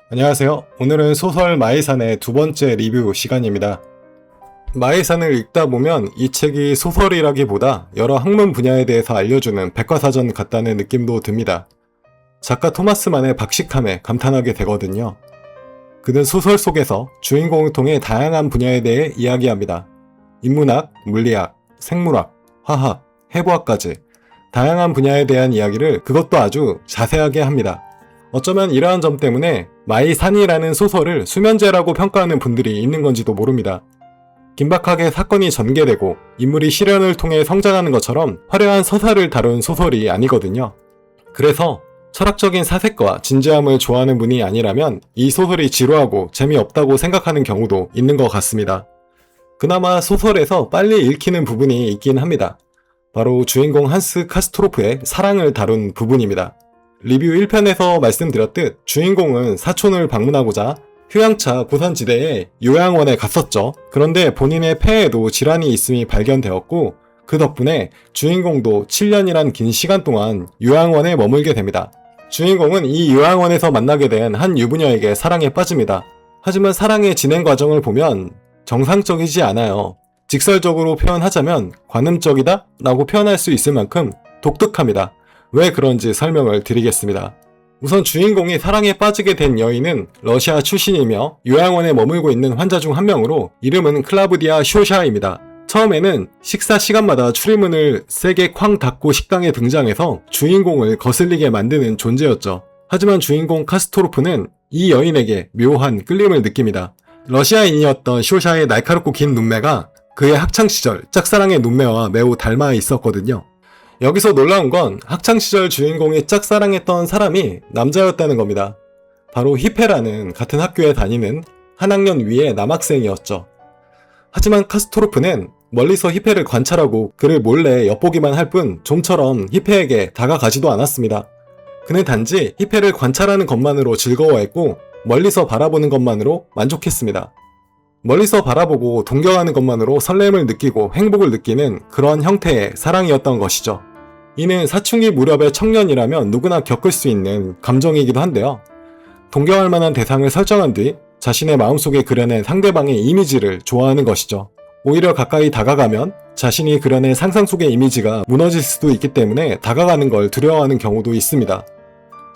안녕하세요. 오늘은 소설 마이산의 두 번째 리뷰 시간입니다. 마이산을 읽다 보면 이 책이 소설이라기보다 여러 학문 분야에 대해서 알려주는 백과사전 같다는 느낌도 듭니다. 작가 토마스만의 박식함에 감탄하게 되거든요. 그는 소설 속에서 주인공을 통해 다양한 분야에 대해 이야기합니다. 인문학, 물리학, 생물학, 화학, 해부학까지 다양한 분야에 대한 이야기를 그것도 아주 자세하게 합니다. 어쩌면 이러한 점 때문에 마이산이라는 소설을 수면제라고 평가하는 분들이 있는 건지도 모릅니다. 긴박하게 사건이 전개되고 인물이 시련을 통해 성장하는 것처럼 화려한 서사를 다룬 소설이 아니거든요. 그래서 철학적인 사색과 진지함을 좋아하는 분이 아니라면 이 소설이 지루하고 재미없다고 생각하는 경우도 있는 것 같습니다. 그나마 소설에서 빨리 읽히는 부분이 있긴 합니다. 바로 주인공 한스 카스토로프의 사랑을 다룬 부분입니다. 리뷰 1편에서 말씀드렸듯 주인공은 사촌을 방문하고자 휴양차 고산지대에 요양원에 갔었죠. 그런데 본인의 폐에도 질환이 있음이 발견되었고 그 덕분에 주인공도 7년이란 긴 시간 동안 요양원에 머물게 됩니다. 주인공은 이 요양원에서 만나게 된 한 유부녀에게 사랑에 빠집니다. 하지만 사랑의 진행 과정을 보면 정상적이지 않아요. 직설적으로 표현하자면 관음적이다 라고 표현할 수 있을 만큼 독특합니다. 왜 그런지 설명을 드리겠습니다. 우선 주인공이 사랑에 빠지게 된 여인은 러시아 출신이며 요양원에 머물고 있는 환자 중 한 명으로 이름은 클라우디아 쇼샤입니다. 처음에는 식사 시간마다 출입문을 세게 쾅 닫고 식당에 등장해서 주인공을 거슬리게 만드는 존재였죠. 하지만 주인공 카스토로프는 이 여인에게 묘한 끌림을 느낍니다. 러시아인이었던 쇼샤의 날카롭고 긴 눈매가 그의 학창시절 짝사랑의 눈매와 매우 닮아 있었거든요. 여기서 놀라운 건 학창시절 주인공이 짝사랑했던 사람이 남자였다는 겁니다. 바로 히페라는 같은 학교에 다니는 한 학년 위의 남학생이었죠. 하지만 카스토로프는 멀리서 히페를 관찰하고 그를 몰래 엿보기만 할 뿐 좀처럼 히페에게 다가가지도 않았습니다. 그는 단지 히페를 관찰하는 것만으로 즐거워했고 멀리서 바라보는 것만으로 만족했습니다. 멀리서 바라보고 동경하는 것만으로 설렘을 느끼고 행복을 느끼는 그런 형태의 사랑이었던 것이죠. 이는 사춘기 무렵의 청년이라면 누구나 겪을 수 있는 감정이기도 한데요. 동경할 만한 대상을 설정한 뒤 자신의 마음속에 그려낸 상대방의 이미지를 좋아하는 것이죠. 오히려 가까이 다가가면 자신이 그려낸 상상 속의 이미지가 무너질 수도 있기 때문에 다가가는 걸 두려워하는 경우도 있습니다.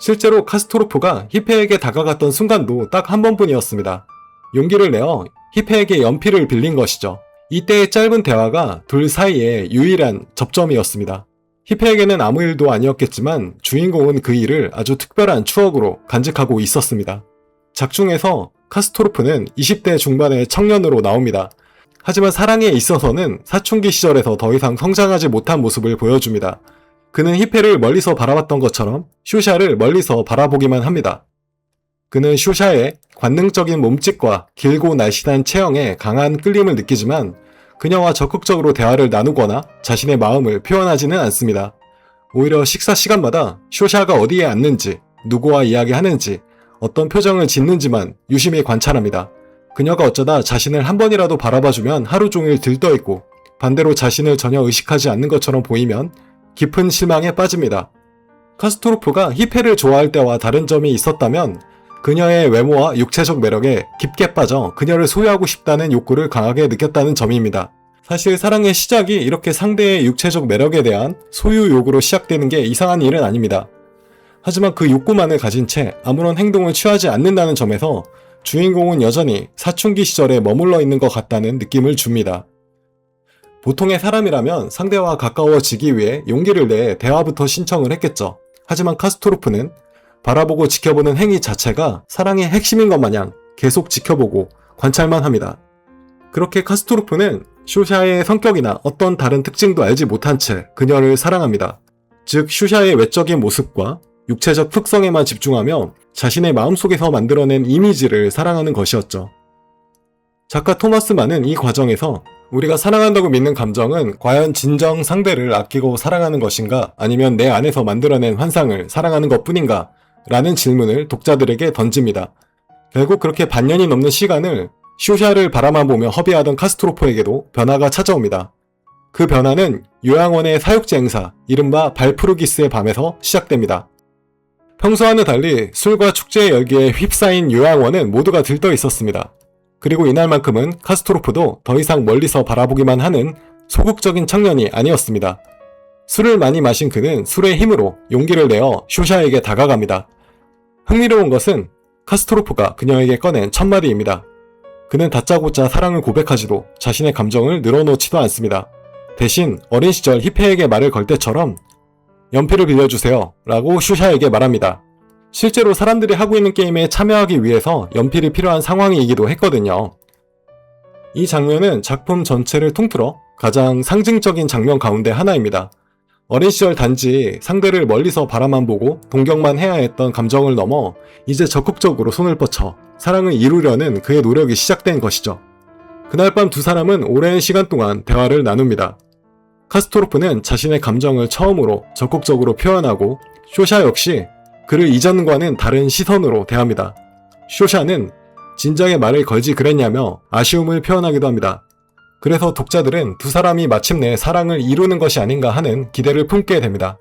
실제로 카스토로프가 히페에게 다가갔던 순간도 딱 한 번뿐이었습니다. 용기를 내어 히페에게 연필을 빌린 것이죠. 이때의 짧은 대화가 둘 사이의 유일한 접점이었습니다. 히페에게는 아무 일도 아니었겠지만 주인공은 그 일을 아주 특별한 추억으로 간직하고 있었습니다. 작중에서 카스토로프는 20대 중반의 청년으로 나옵니다. 하지만 사랑에 있어서는 사춘기 시절에서 더 이상 성장하지 못한 모습을 보여줍니다. 그는 히페를 멀리서 바라봤던 것처럼 쇼샤를 멀리서 바라보기만 합니다. 그는 쇼샤의 관능적인 몸짓과 길고 날씬한 체형에 강한 끌림을 느끼지만 그녀와 적극적으로 대화를 나누거나 자신의 마음을 표현하지는 않습니다. 오히려 식사 시간마다 쇼샤가 어디에 앉는지, 누구와 이야기하는지, 어떤 표정을 짓는지만 유심히 관찰합니다. 그녀가 어쩌다 자신을 한 번이라도 바라봐주면 하루 종일 들떠있고 반대로 자신을 전혀 의식하지 않는 것처럼 보이면 깊은 실망에 빠집니다. 카스토로프가 히페를 좋아할 때와 다른 점이 있었다면 그녀의 외모와 육체적 매력에 깊게 빠져 그녀를 소유하고 싶다는 욕구를 강하게 느꼈다는 점입니다. 사실 사랑의 시작이 이렇게 상대의 육체적 매력에 대한 소유 욕구로 시작되는 게 이상한 일은 아닙니다. 하지만 그 욕구만을 가진 채 아무런 행동을 취하지 않는다는 점에서 주인공은 여전히 사춘기 시절에 머물러 있는 것 같다는 느낌을 줍니다. 보통의 사람이라면 상대와 가까워지기 위해 용기를 내 대화부터 신청을 했겠죠. 하지만 카스토로프는 바라보고 지켜보는 행위 자체가 사랑의 핵심인 것 마냥 계속 지켜보고 관찰만 합니다. 그렇게 카스토로프는 쇼샤의 성격이나 어떤 다른 특징도 알지 못한 채 그녀를 사랑합니다. 즉 쇼샤의 외적인 모습과 육체적 특성에만 집중하며 자신의 마음속에서 만들어낸 이미지를 사랑하는 것이었죠. 작가 토마스 만은 이 과정에서 우리가 사랑한다고 믿는 감정은 과연 진정 상대를 아끼고 사랑하는 것인가 아니면 내 안에서 만들어낸 환상을 사랑하는 것뿐인가 라는 질문을 독자들에게 던집니다. 결국 그렇게 반년이 넘는 시간을 쇼샤를 바라만 보며 허비하던 카스토로프에게도 변화가 찾아옵니다. 그 변화는 요양원의 사육제 행사, 이른바 발푸르기스의 밤에서 시작됩니다. 평소와는 달리 술과 축제의 열기에 휩싸인 요양원은 모두가 들떠 있었습니다. 그리고 이날만큼은 카스토로프도 더 이상 멀리서 바라보기만 하는 소극적인 청년이 아니었습니다. 술을 많이 마신 그는 술의 힘으로 용기를 내어 쇼샤에게 다가갑니다. 흥미로운 것은 카스토로프가 그녀에게 꺼낸 첫 마디입니다. 그는 다짜고짜 사랑을 고백하지도 자신의 감정을 늘어놓지도 않습니다. 대신 어린 시절 히페에게 말을 걸 때처럼 연필을 빌려주세요 라고 쇼샤에게 말합니다. 실제로 사람들이 하고 있는 게임에 참여하기 위해서 연필이 필요한 상황이기도 했거든요. 이 장면은 작품 전체를 통틀어 가장 상징적인 장면 가운데 하나입니다. 어린 시절 단지 상대를 멀리서 바라만 보고 동경만 해야 했던 감정을 넘어 이제 적극적으로 손을 뻗쳐 사랑을 이루려는 그의 노력이 시작된 것이죠. 그날 밤 두 사람은 오랜 시간 동안 대화를 나눕니다. 카스토로프는 자신의 감정을 처음으로 적극적으로 표현하고 쇼샤 역시 그를 이전과는 다른 시선으로 대합니다. 쇼샤는 진작에 말을 걸지 그랬냐며 아쉬움을 표현하기도 합니다. 그래서 독자들은 두 사람이 마침내 사랑을 이루는 것이 아닌가 하는 기대를 품게 됩니다.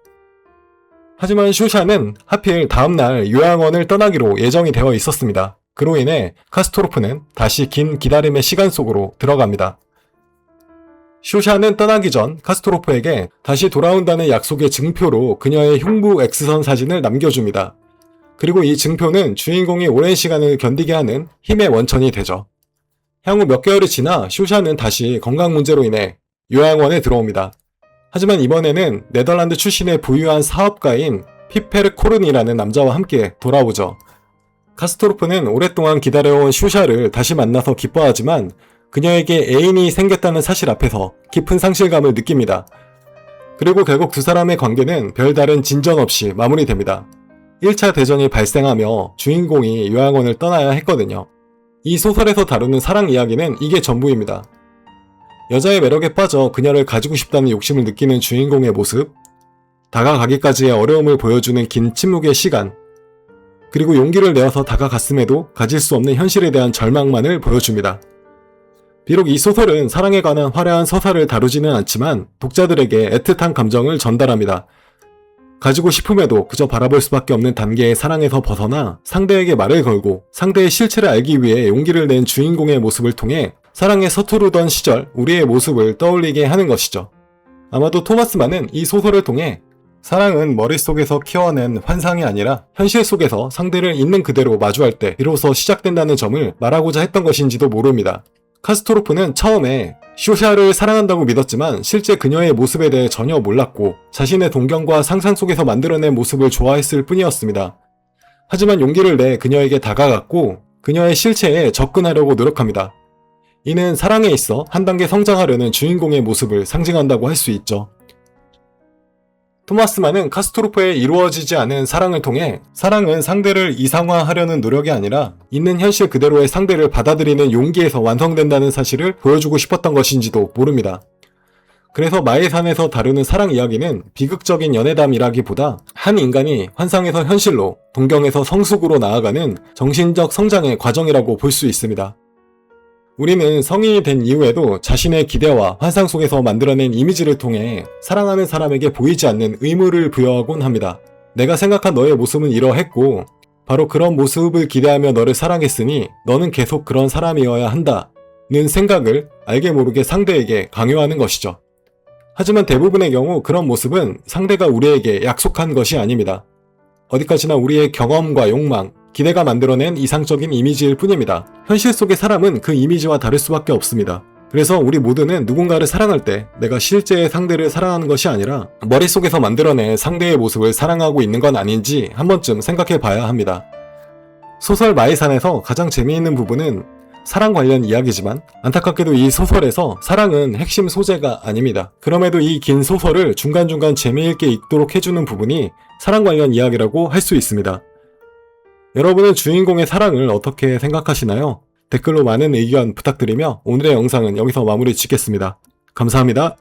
하지만 쇼샤는 하필 다음날 요양원을 떠나기로 예정이 되어 있었습니다. 그로 인해 카스토로프는 다시 긴 기다림의 시간 속으로 들어갑니다. 쇼샤는 떠나기 전 카스토로프에게 다시 돌아온다는 약속의 증표로 그녀의 흉부 X선 사진을 남겨줍니다. 그리고 이 증표는 주인공이 오랜 시간을 견디게 하는 힘의 원천이 되죠. 향후 몇 개월이 지나 쇼샤는 다시 건강 문제로 인해 요양원에 들어옵니다. 하지만 이번에는 네덜란드 출신의 부유한 사업가인 피페르 코른이라는 남자와 함께 돌아오죠. 카스토로프는 오랫동안 기다려온 쇼샤를 다시 만나서 기뻐하지만 그녀에게 애인이 생겼다는 사실 앞에서 깊은 상실감을 느낍니다. 그리고 결국 두 사람의 관계는 별다른 진전 없이 마무리됩니다. 1차 대전이 발생하며 주인공이 요양원을 떠나야 했거든요. 이 소설에서 다루는 사랑 이야기는 이게 전부입니다. 여자의 매력에 빠져 그녀를 가지고 싶다는 욕심을 느끼는 주인공의 모습, 다가가기까지의 어려움을 보여주는 긴 침묵의 시간, 그리고 용기를 내어서 다가갔음에도 가질 수 없는 현실에 대한 절망만을 보여줍니다. 비록 이 소설은 사랑에 관한 화려한 서사를 다루지는 않지만 독자들에게 애틋한 감정을 전달합니다. 가지고 싶음에도 그저 바라볼 수밖에 없는 단계의 사랑에서 벗어나 상대에게 말을 걸고 상대의 실체를 알기 위해 용기를 낸 주인공의 모습을 통해 사랑에 서투르던 시절 우리의 모습을 떠올리게 하는 것이죠. 아마도 토마스 만은 이 소설을 통해 사랑은 머릿속에서 키워낸 환상이 아니라 현실 속에서 상대를 있는 그대로 마주할 때 비로소 시작된다는 점을 말하고자 했던 것인지도 모릅니다. 카스토로프는 처음에 쇼샤를 사랑한다고 믿었지만 실제 그녀의 모습에 대해 전혀 몰랐고 자신의 동경과 상상 속에서 만들어낸 모습을 좋아했을 뿐이었습니다. 하지만 용기를 내 그녀에게 다가갔고 그녀의 실체에 접근하려고 노력합니다. 이는 사랑에 있어 한 단계 성장하려는 주인공의 모습을 상징한다고 할 수 있죠. 토마스 만은 카스토로프의 이루어지지 않은 사랑을 통해 사랑은 상대를 이상화하려는 노력이 아니라 있는 현실 그대로의 상대를 받아들이는 용기에서 완성된다는 사실을 보여주고 싶었던 것인지도 모릅니다. 그래서 마에산에서 다루는 사랑 이야기는 비극적인 연애담이라기보다 한 인간이 환상에서 현실로, 동경에서 성숙으로 나아가는 정신적 성장의 과정이라고 볼 수 있습니다. 우리는 성인이 된 이후에도 자신의 기대와 환상 속에서 만들어낸 이미지를 통해 사랑하는 사람에게 보이지 않는 의무를 부여하곤 합니다. 내가 생각한 너의 모습은 이러했고 바로 그런 모습을 기대하며 너를 사랑했으니 너는 계속 그런 사람이어야 한다는 생각을 알게 모르게 상대에게 강요하는 것이죠. 하지만 대부분의 경우 그런 모습은 상대가 우리에게 약속한 것이 아닙니다. 어디까지나 우리의 경험과 욕망, 기대가 만들어낸 이상적인 이미지일 뿐입니다. 현실 속의 사람은 그 이미지와 다를 수밖에 없습니다. 그래서 우리 모두는 누군가를 사랑할 때 내가 실제의 상대를 사랑하는 것이 아니라 머릿속에서 만들어낸 상대의 모습을 사랑하고 있는 건 아닌지 한 번쯤 생각해 봐야 합니다. 소설 마이산에서 가장 재미있는 부분은 사랑 관련 이야기지만 안타깝게도 이 소설에서 사랑은 핵심 소재가 아닙니다. 그럼에도 이 긴 소설을 중간중간 재미있게 읽도록 해주는 부분이 사랑 관련 이야기라고 할 수 있습니다. 여러분은 주인공의 사랑을 어떻게 생각하시나요? 댓글로 많은 의견 부탁드리며 오늘의 영상은 여기서 마무리 짓겠습니다. 감사합니다.